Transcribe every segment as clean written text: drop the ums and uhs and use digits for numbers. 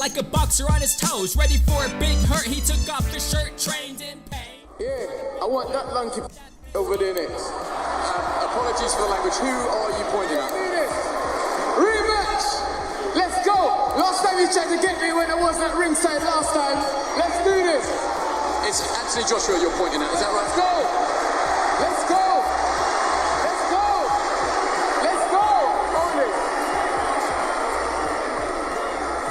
like a boxer on his toes, ready for a big hurt. He took off his shirt, trained in pain. Yeah, I want that lanky over there next. Apologies for the language. Who are you pointing at? Rematch! Let's go! Last time you tried to get me when I was at ringside last time. Let's do this! It's Anthony Joshua you're pointing at, is that right? Let's go! Let's go! Let's go! Let's go! Only.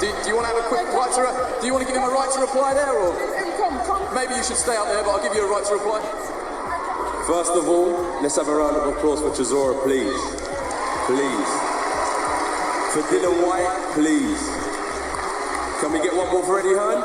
Do you want to have a quick right to... Do you want to give him a right to reply there, or...? Come. Maybe you should stay out there, but I'll give you a right to reply. First of all, let's have a round of applause for Chisora, please. Please. For Dylan White, please. Can we get one more for AJ Hearn?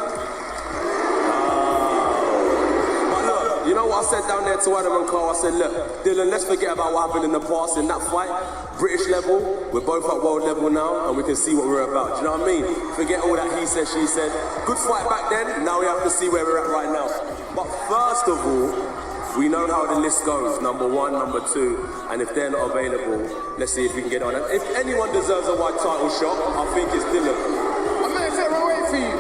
But look, you know what I said down there to Adam and Carl? I said, look, Dylan, let's forget about what happened in the past in that fight. British level, we're both at world level now, and we can see what we're about. Do you know what I mean? Forget all that he said, she said. Good fight back then, now we have to see where we're at right now. But first of all, we know how the list goes, number 1, number 2, and if they're not available, let's see if we can get on. And if anyone deserves a white title shot, I think it's Dylan. I'm not sitting right waiting for you.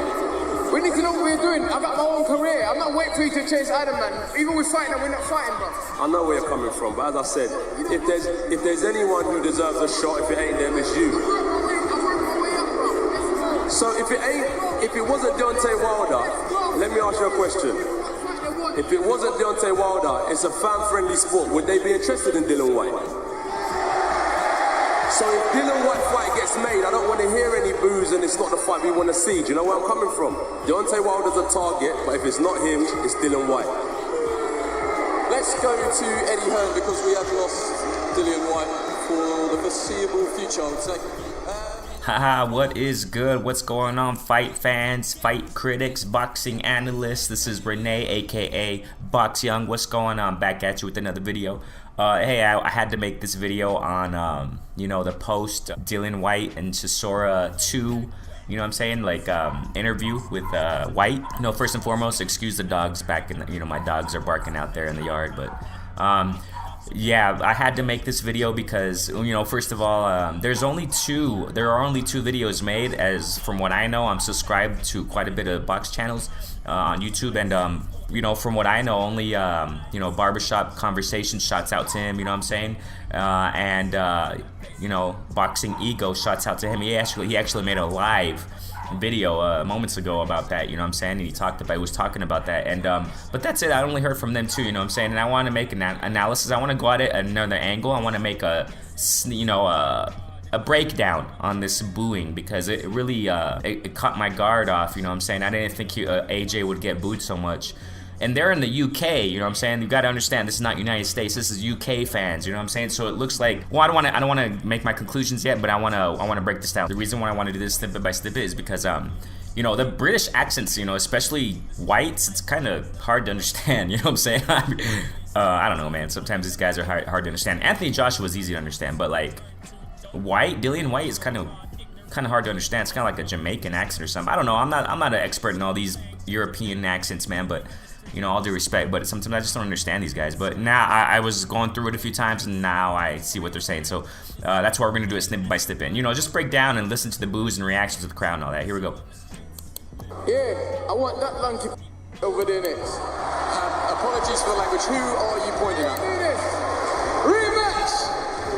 We need to know what we're doing. I've got my own career. I'm not waiting for you to chase Adam, man. Even with fighting, we're not fighting, bro. I know where you're coming from, but as I said, if there's anyone who deserves a shot, if it ain't them, it's you. So if it wasn't Deontay Wilder, let me ask you a question. If it wasn't Deontay Wilder, it's a fan-friendly sport, would they be interested in Dylan White? So if Dylan White fight gets made, I don't want to hear any boos and it's not the fight we want to see. Do you know where I'm coming from? Deontay Wilder's a target, but if it's not him, it's Dylan White. Let's go to AJ Hearn because we have lost Dylan White for the foreseeable future, I would say. Haha, what is good? What's going on, fight fans, fight critics, boxing analysts? This is Renee, aka Box Young. What's going on? Back at you with another video. Hey, I had to make this video on, the post Dylan White and Chisora 2, you know what I'm saying, like, interview with White. First and foremost, excuse the dogs back in the, my dogs are barking out there in the yard, but, yeah, I had to make this video because, first of all, there are only two videos made. As from what I know, I'm subscribed to quite a bit of box channels on YouTube, and from what I know, only barbershop conversation shouts out to him, you know what I'm saying, and Boxing Ego shouts out to him. He actually made a live video moments ago about that, you know what I'm saying, and he was talking about that, and but that's it. I only heard from them too, you know what I'm saying, and I want to make an analysis. I want to go at it at another angle. I want to make a breakdown on this booing because it really it caught my guard off, you know what I'm saying. I didn't think AJ would get booed so much. And they're in the UK, you know what I'm saying? You got to understand, this is not United States. This is UK fans, you know what I'm saying? So it looks like, well, I don't want to make my conclusions yet, but I want to break this down. The reason why I want to do this snippet by snippet is because the British accents, especially Whites, it's kind of hard to understand, you know what I'm saying? I don't know, man. Sometimes these guys are hard to understand. Anthony Joshua is easy to understand, but like Dylan White is kind of hard to understand. It's kind of like a Jamaican accent or something. I don't know. I'm not an expert in all these European accents, man, but all due respect, but sometimes I just don't understand these guys. But now I was going through it a few times, and now I see what they're saying. So that's why we're gonna do it snippet by snippet. And, just break down and listen to the boos and reactions of the crowd and all that. Here we go. Yeah, I want that lanky over there next. Apologies for the language. Who are you pointing at? Rematch!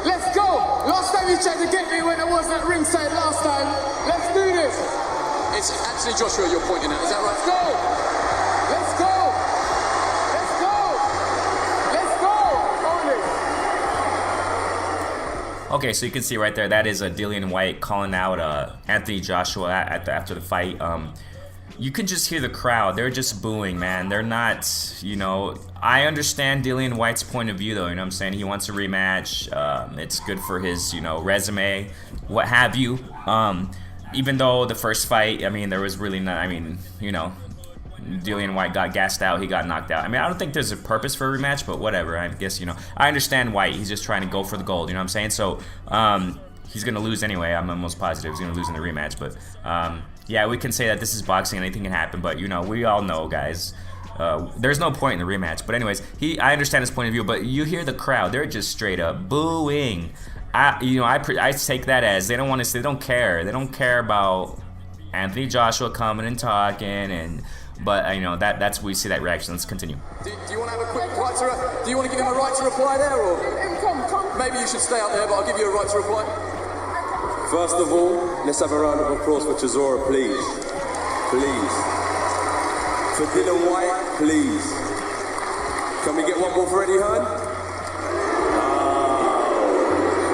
Let's go! Last time you tried to get me when I was at ringside last time. Let's do this! It's Anthony Joshua you're pointing at, is that right? Let's go! Let's go! Let's go! Let's go! Only. Okay, so you can see right there, that is Dylan White calling out Anthony Joshua after the fight. You can just hear the crowd. They're just booing, man. They're not, I understand Dylan White's point of view, though, you know what I'm saying? He wants a rematch. It's good for his, resume, what have you. Even though the first fight, there was really not, Dylan White got gassed out, he got knocked out. I don't think there's a purpose for a rematch, but whatever. I guess, I understand White. He's just trying to go for the gold, you know what I'm saying? So, he's going to lose anyway. I'm almost positive he's going to lose in the rematch. But, yeah, we can say that this is boxing, anything can happen. But, we all know, guys, there's no point in the rematch. But anyways, I understand his point of view. But you hear the crowd. They're just straight up booing. I take that as they don't care. They don't care about Anthony Joshua coming and talking, and but you know that's we see that reaction. Let's continue. Do you want to have a quick right to? Do you want to give him a right to reply there, or maybe you should stay out there? But I'll give you a right to reply. First of all, let's have a round of applause for Chisora, please. Please. For Dylan White, please. Can we get one more for Eddie Hearn?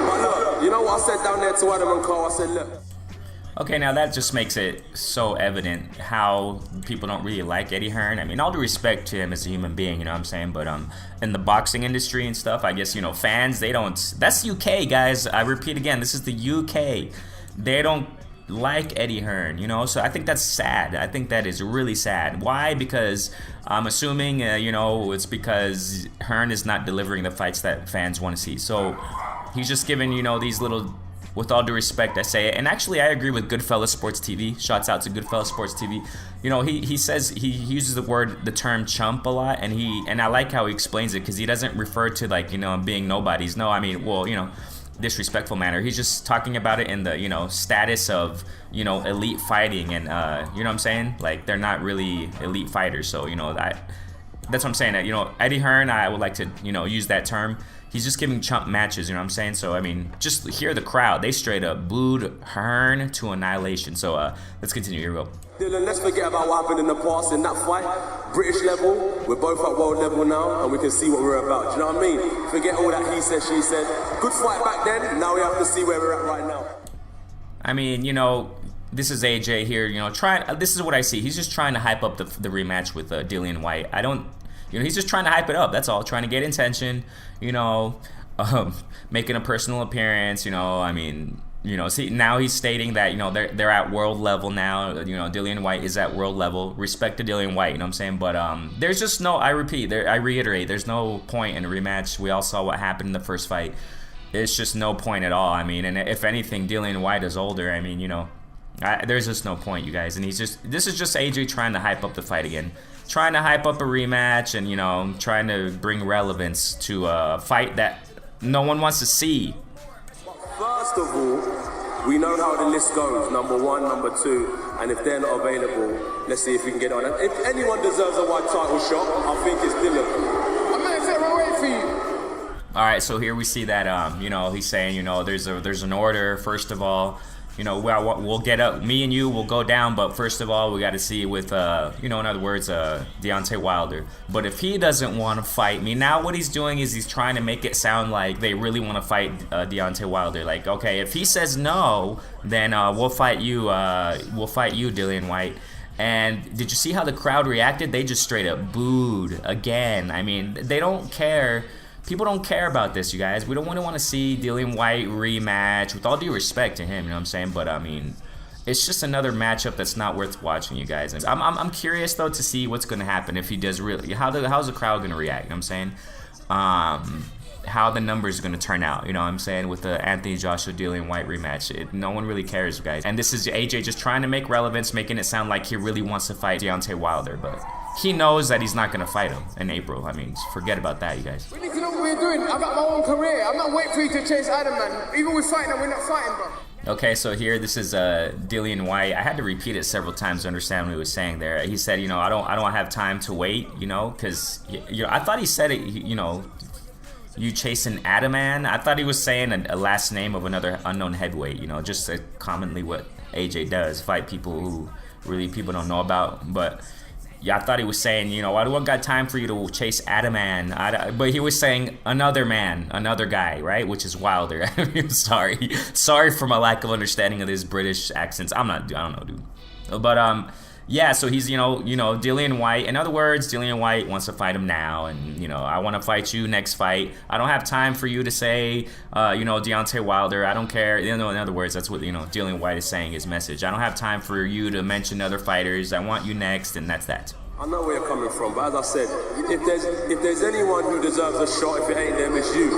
But look, you know what I said down there to Adam and Carl? I said, look. Okay, now that just makes it so evident how people don't really like Eddie Hearn. I mean, all due respect to him as a human being, you know what I'm saying? But in the boxing industry and stuff, I guess, you know, fans, they don't... That's UK, guys. I repeat again, this is the UK. They don't like Eddie Hearn, you know? So I think that's sad. I think that is really sad. Why? Because I'm assuming, you know, it's because Hearn is not delivering the fights that fans want to see. So he's just giving, you know, these little... With all due respect, I say it. And actually, I agree with Goodfellas Sports TV. Shouts out to Goodfellas Sports TV. You know, he says, he uses the term chump a lot, and I like how he explains it, because he doesn't refer to, like, you know, being nobodies. No, I mean, well, you know, disrespectful manner. He's just talking about it in the, you know, status of, you know, elite fighting, and you know what I'm saying? Like, they're not really elite fighters. So, you know, that's what I'm saying. That, you know, Eddie Hearn, I would like to, you know, use that term. He's just giving chump matches, you know what I'm saying? So, I mean, just hear the crowd. They straight up booed Hearn to annihilation. So, let's continue. Here we go. Dylan, let's forget about what happened in the past in that fight. British level, we're both at world level now, and we can see what we're about. Do you know what I mean? Forget all that he said, she said. Good fight back then. Now we have to see where we're at right now. I mean, you know, this is AJ here, you know, this is what I see. He's just trying to hype up the rematch with Dillian White. You know, he's just trying to hype it up. That's all. Trying to get attention. You know, making a personal appearance. You know, I mean, you know, see, now he's stating that, you know, they're at world level now. You know, Dillian White is at world level. Respect to Dillian White. You know what I'm saying? But there's just no. I reiterate. There's no point in a rematch. We all saw what happened in the first fight. It's just no point at all. I mean, and if anything, Dillian White is older. I mean, you know, there's just no point, you guys. And this is just AJ trying to hype up the fight again. Trying to hype up a rematch, and, you know, trying to bring relevance to a fight that no one wants to see. First of all, we know how the list goes. Number 1, number 2, and if they're not available, let's see if we can get on. And if anyone deserves a white title shot, I think it's Dylan. I'm gonna sit right wait for you. All right, so here we see that, you know, he's saying, you know, there's an order. First of all, you know, we'll get up. Me and you will go down, but first of all, we got to see with, you know, in other words, Deontay Wilder. But if he doesn't want to fight me, now what he's doing is he's trying to make it sound like they really want to fight Deontay Wilder. Like, okay, if he says no, then we'll fight you. We'll fight you, Dillian White. And did you see how the crowd reacted? They just straight up booed again. I mean, they don't care. People don't care about this, you guys. We don't want to see Dillian White rematch, with all due respect to him, you know what I'm saying? But, I mean, it's just another matchup that's not worth watching, you guys. And I'm curious, though, to see what's going to happen if he does really. How's the crowd going to react, you know what I'm saying? How the numbers are going to turn out, you know what I'm saying, with the Anthony Joshua Dillian White rematch. No one really cares, guys. And this is AJ just trying to make relevance, making it sound like he really wants to fight Deontay Wilder, but he knows that he's not going to fight him in April. I mean, forget about that, you guys. We need to know what we're doing. I've got my own career. I'm not waiting for you to chase Adam, man. Even with fighting, we're not fighting, bro. Okay, so here, this is Dillian White. I had to repeat it several times to understand what he was saying there. He said, you know, I don't have time to wait, you know, because, you know, I thought he said it, you know, you chasing Adaman. I thought he was saying a last name of another unknown heavyweight, you know, just commonly what AJ does, fight people who really people don't know about. But yeah, I thought he was saying, you know, I don't got time for you to chase Adaman. But he was saying another man, another guy, right? Which is Wilder. I'm sorry for my lack of understanding of his British accents. I don't know, dude. But yeah, so he's, you know, Dillian White. In other words, Dillian White wants to fight him now, and, you know, I want to fight you next fight. I don't have time for you to say, you know, Deontay Wilder. I don't care. You know, in other words, that's what, you know, Dillian White is saying, his message. I don't have time for you to mention other fighters. I want you next, and that's that. I know where you're coming from, but as I said, if there's anyone who deserves a shot, if it ain't them, it's you.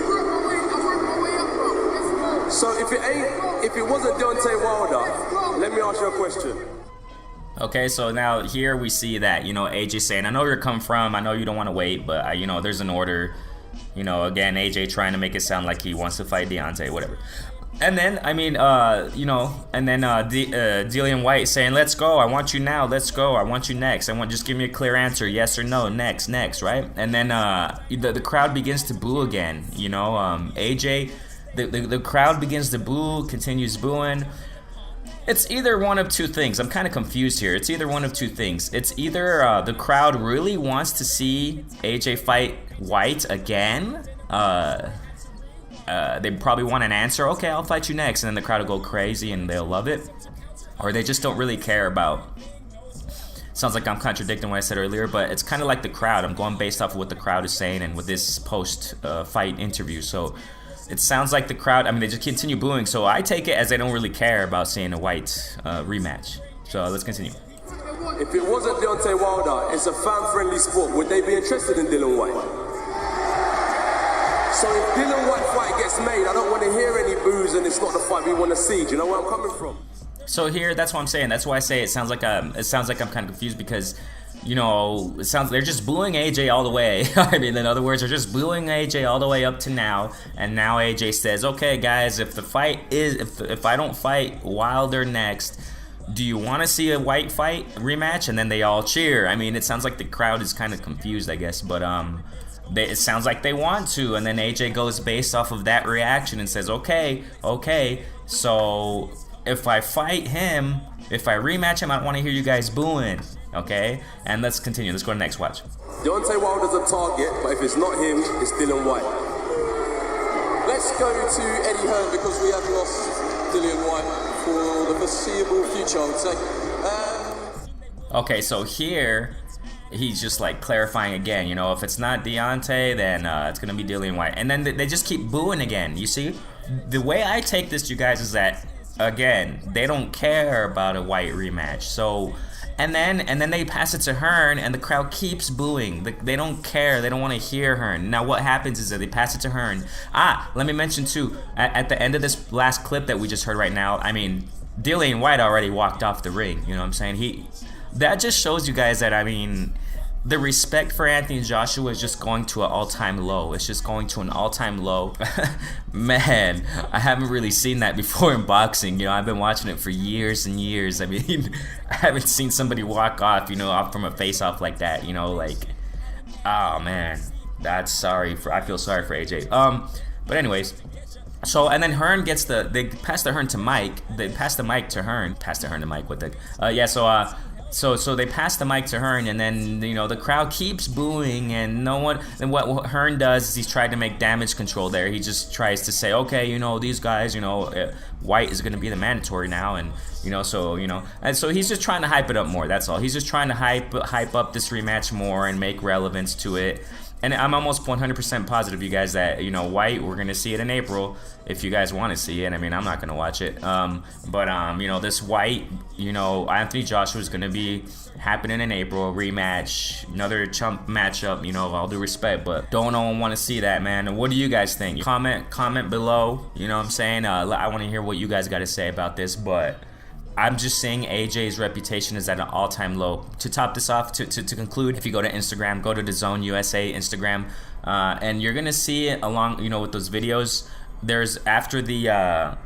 So if it wasn't Deontay Wilder, let me ask you a question. Okay, so now here we see that, you know, AJ saying, I know where you're coming from, I know you don't want to wait, but, you know, there's an order. You know, again, AJ trying to make it sound like he wants to fight Deontay, whatever. And then, I mean, you know, and then Dillian White saying, let's go, I want you now, let's go, I want you next, just give me a clear answer, yes or no, next, right? And then the crowd begins to boo again, you know, AJ, the crowd begins to boo, continues booing. It's either one of two things. I'm kind of confused here. It's either one of two things. It's either the crowd really wants to see AJ fight White again, they probably want an answer. Okay, I'll fight you next, and then the crowd will go crazy and they'll love it, or they just don't really care about. Sounds like I'm contradicting what I said earlier, but it's kind of like the crowd. I'm going based off of what the crowd is saying and with this post-fight interview. So it sounds like the crowd. I mean, they just continue booing. So I take it as they don't really care about seeing a White rematch. So let's continue. If it wasn't Deontay Wilder, it's a fan-friendly sport. Would they be interested in Dillian White? So if Dillian White fight gets made, I don't want to hear any boos, and it's not the fight we want to see. Do you know where I'm coming from? So here, that's what I'm saying. That's why I say it sounds like I'm kind of confused because, you know, it sounds they're just booing AJ all the way. I mean, in other words, they're just booing AJ all the way up to now, and now AJ says, "Okay, guys, if the fight is if I don't fight Wilder next, do you want to see a White fight rematch?" And then they all cheer. I mean, it sounds like the crowd is kind of confused, I guess, but it sounds like they want to, and then AJ goes based off of that reaction and says, okay, so if I fight him, if I rematch him, I don't want to hear you guys booing, okay? And let's continue. Let's go to the next watch. Deontay Wilder's a target, but if it's not him, it's Dillian White. Let's go to Eddie Hearn because we have lost Dillian White for the foreseeable future, I would say. Okay, so here he's just like clarifying again, you know, if it's not Deontay, then it's gonna be Dillian White, and then they just keep booing again. You see, the way I take this, you guys, is that again they don't care about a White rematch. So, and then they pass it to Hearn, and the crowd keeps booing. They don't care. They don't want to hear Hearn. Now what happens is that they pass it to Hearn. Let me mention too, at the end of this last clip that we just heard right now, I mean, Dillian White already walked off the ring. You know what I'm saying? That just shows you guys that, I mean, the respect for Anthony Joshua is just going to an all-time low. It's just going to an all-time low. Man, I haven't really seen that before in boxing. You know, I've been watching it for years and years. I mean, I haven't seen somebody walk off, you know, off from a face-off like that. You know, like, oh man, I feel sorry for AJ. But anyways. So, and then Hearn gets they pass the Hearn to Mike. They pass the mic to Hearn. Pass the Hearn to Mike. What the? So they pass the mic to Hearn, and then, you know, the crowd keeps booing, and no one. And what Hearn does is he's tried to make damage control there. He just tries to say, okay, you know, these guys, you know, White is going to be the mandatory now, and you know, and so he's just trying to hype it up more. That's all. He's just trying to hype up this rematch more and make relevance to it. And I'm almost 100% positive, you guys, that, you know, White, we're going to see it in April if you guys want to see it. I mean, I'm not going to watch it. You know, this White, you know, Anthony Joshua is going to be happening in April, rematch, another chump matchup, you know, all due respect, but don't no one want to see that, man. And what do you guys think? Comment below, you know what I'm saying? I want to hear what you guys got to say about this, but I'm just saying AJ's reputation is at an all-time low. To top this off, to conclude, if you go to Instagram, go to the Zone USA Instagram, and you're gonna see it along, you know, with those videos. There's after the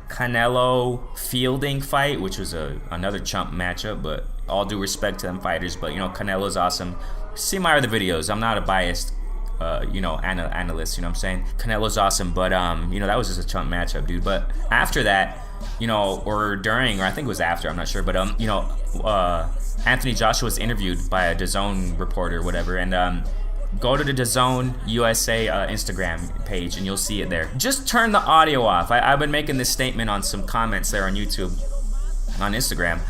Canelo Fielding fight, which was another chump matchup, but all due respect to them fighters, but you know, Canelo's awesome. See my other videos. I'm not a biased you know, analyst, you know what I'm saying? Canelo's awesome, but you know, that was just a chump matchup, dude. But after that, you know, or during, or I think it was after, I'm not sure, but you know, Anthony Joshua was interviewed by a DAZN reporter or whatever, and go to the DAZN USA Instagram page and you'll see it there. Just turn the audio off. I've been making this statement on some comments there on YouTube, on Instagram.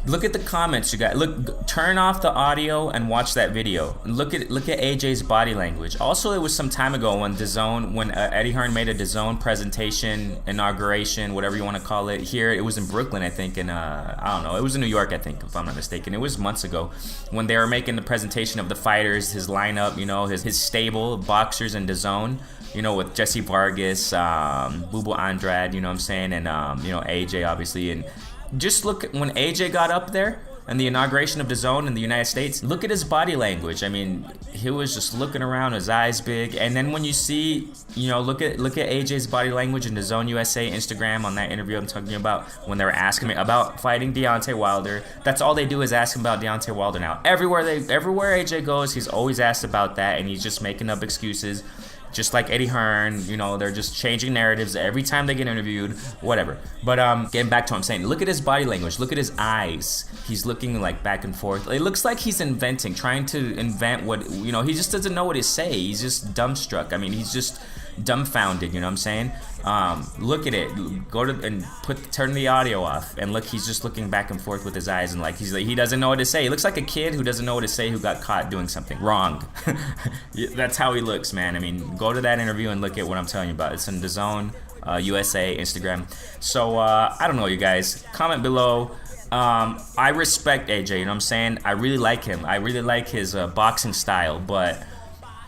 Look at the comments, you guys. Look, turn off the audio and watch that video. Look at AJ's body language. Also, it was some time ago when Eddie Hearn made a DAZN presentation, inauguration, whatever you want to call it. Here, it was in Brooklyn, I think, and I don't know. It was in New York, I think, if I'm not mistaken. It was months ago when they were making the presentation of the fighters, his lineup, you know, his stable of boxers and DAZN. You know, with Jesse Vargas, Bubu Andrade, you know what I'm saying, and you know, AJ obviously, and just look when AJ got up there. and the inauguration of the zone in the United States, look at his body language. I mean, he was just looking around, his eyes big. And then when you see, you know, look at AJ's body language in the Zone USA Instagram on that interview I'm talking about, when they were asking me about fighting Deontay Wilder. That's all they do is ask him about Deontay Wilder now. Everywhere AJ goes, he's always asked about that, and he's just making up excuses. Just like Eddie Hearn, you know, they're just changing narratives every time they get interviewed, whatever. But getting back to what I'm saying, look at his body language, look at his eyes. He's looking like back and forth. It looks like he's inventing, trying to invent what, you know, he just doesn't know what to say. He's just dumbstruck. I mean, he's just dumbfounded, you know what I'm saying? Look at it. Go to and turn the audio off, and look, he's just looking back and forth with his eyes, and like he doesn't know what to say. He looks like a kid who doesn't know what to say, who got caught doing something wrong. That's how he looks, man. I mean, go to that interview and look at what I'm telling you about. It's in the Zone USA Instagram. So I don't know, you guys. Comment below. I respect AJ, you know what I'm saying? I really like him. I really like his boxing style, but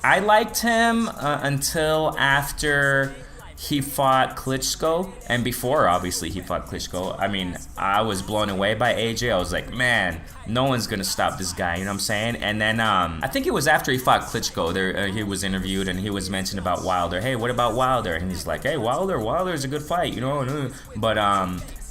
I liked him until after he fought Klitschko, and before, obviously, he fought Klitschko. I mean, I was blown away by AJ. I was like, man, no one's gonna stop this guy, you know what I'm saying? And then, I think it was after he fought Klitschko, he was interviewed, and he was mentioned about Wilder. Hey, what about Wilder? And he's like, hey, Wilder's a good fight, you know? But,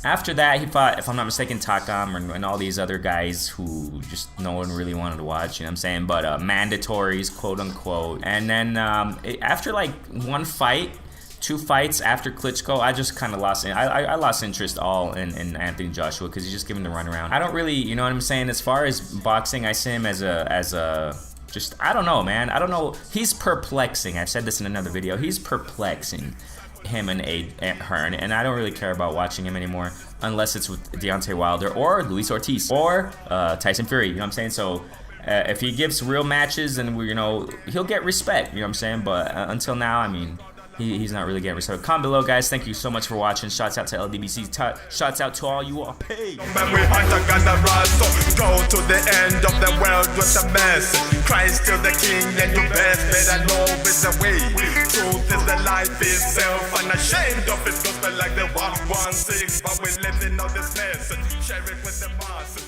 after that, he fought, if I'm not mistaken, Takam and all these other guys who just no one really wanted to watch, you know what I'm saying? But mandatories, quote unquote. And then after like one fight, 2 fights after Klitschko, I just kind of lost it. I lost interest all in Anthony Joshua because he's just giving the runaround. I don't really, you know what I'm saying? As far as boxing, I see him as a just, I don't know, man. I don't know. He's perplexing. I've said this in another video. He's perplexing, him and Hearn, and I don't really care about watching him anymore unless it's with Deontay Wilder or Luis Ortiz or Tyson Fury, you know what I'm saying? So if he gives real matches, then you know, he'll get respect, you know what I'm saying? But until now, I mean, he's not really getting respect. Comment below, guys. Thank you so much for watching. Shouts out to LDBC. Shouts out to all you all. Hey. When we hunt together, so go to the end of the world with a mess. Christ still the king and you best better know is the way. Truth is the life itself, unashamed of it. Gospel like the 116, but we live in all this mess. Share it with the masses.